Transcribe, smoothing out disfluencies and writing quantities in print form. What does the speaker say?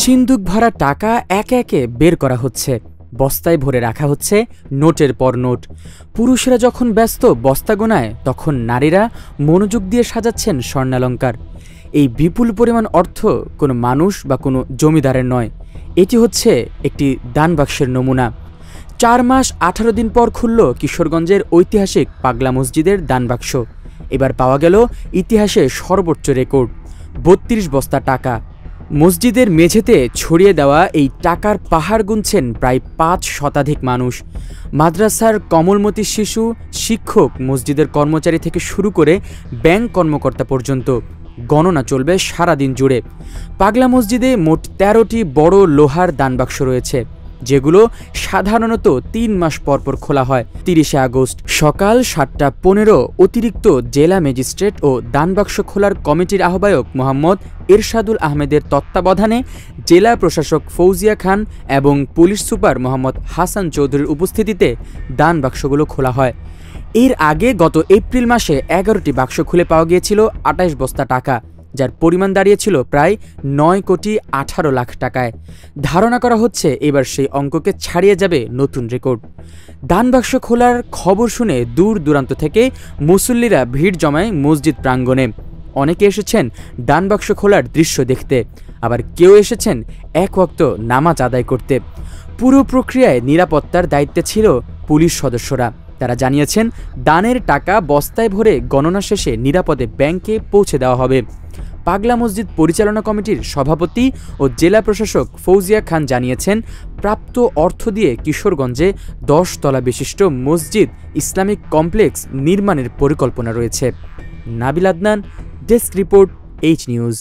সিন্দুক ভরা টাকা একে একে বের করা হচ্ছে, বস্তায় ভরে রাখা হচ্ছে নোটের পর নোট। পুরুষেরা যখন ব্যস্ত বস্তা গোনায়, তখন নারীরা মনোযোগ দিয়ে সাজাচ্ছেন স্বর্ণালঙ্কার। এই বিপুল পরিমাণ অর্থ কোনো মানুষ বা কোনো জমিদারের নয়, এটি হচ্ছে একটি দানবাক্সের নমুনা। 4 মাস 18 দিন পর খুলল কিশোরগঞ্জের ঐতিহাসিক পাগলা মসজিদের দানবাক্স। এবার পাওয়া গেল ইতিহাসে সর্বোচ্চ রেকর্ড, 32 বস্তা টাকা। মসজিদের মেঝেতে ছড়িয়ে দেওয়া এই টাকার পাহাড় গুনছেন প্রায় 5 শতাধিক মানুষ। মাদ্রাসার কমলমতি শিশু, শিক্ষক, মসজিদের কর্মচারী থেকে শুরু করে ব্যাংক কর্মকর্তা পর্যন্ত। গণনা চলবে সারাদিন জুড়ে। পাগলা মসজিদে মোট 13টি বড় লোহার দানবাক্স রয়েছে, যেগুলো সাধারণত 3 মাস পরপর খোলা হয়। 30 আগস্ট সকাল 7:15 অতিরিক্ত জেলা ম্যাজিস্ট্রেট ও দানবাক্স খোলার কমিটির আহ্বায়ক মোহাম্মদ এরশাদুল আহমেদের তত্ত্বাবধানে জেলা প্রশাসক ফৌজিয়া খান এবং পুলিশ সুপার মোহাম্মদ হাসান চৌধুরীর উপস্থিতিতে দানবাক্সগুলো খোলা হয়। এর আগে গত এপ্রিল মাসে 11টি বাক্স খুলে পাওয়া গিয়েছিল 28 বস্তা টাকা, যার পরিমাণ দাঁড়িয়েছিল প্রায় 9,18 লাখ টাকায়। ধারণা করা হচ্ছে এবার সেই অঙ্ককে ছাড়িয়ে যাবে নতুন রেকর্ড। দানবাক্স খোলার খবর শুনে দূর দূরান্ত থেকে মুসল্লিরা ভিড় জমায় মসজিদ প্রাঙ্গণে। অনেকে এসেছেন দানবাক্স খোলার দৃশ্য দেখতে, আবার কেউ এসেছেন এক ওয়াক্ত নামাজ আদায় করতে। পুরো প্রক্রিয়ায় নিরাপত্তার দায়িত্বে ছিল পুলিশ সদস্যরা। তারা জানিয়েছেন, দানের টাকা বস্তায় ভরে গণনা শেষে নিরাপদে ব্যাংকে পৌঁছে দেওয়া হবে। পাগলা মসজিদ পরিচালনা কমিটির সভাপতি ও জেলা প্রশাসক ফৌজিয়া খান জানিয়েছেন, প্রাপ্ত অর্থ দিয়ে কিশোরগঞ্জে 10 তলা বিশিষ্ট মসজিদ ইসলামিক কমপ্লেক্স নির্মাণের পরিকল্পনা রয়েছে। Nabil Adnan, desk report, H news.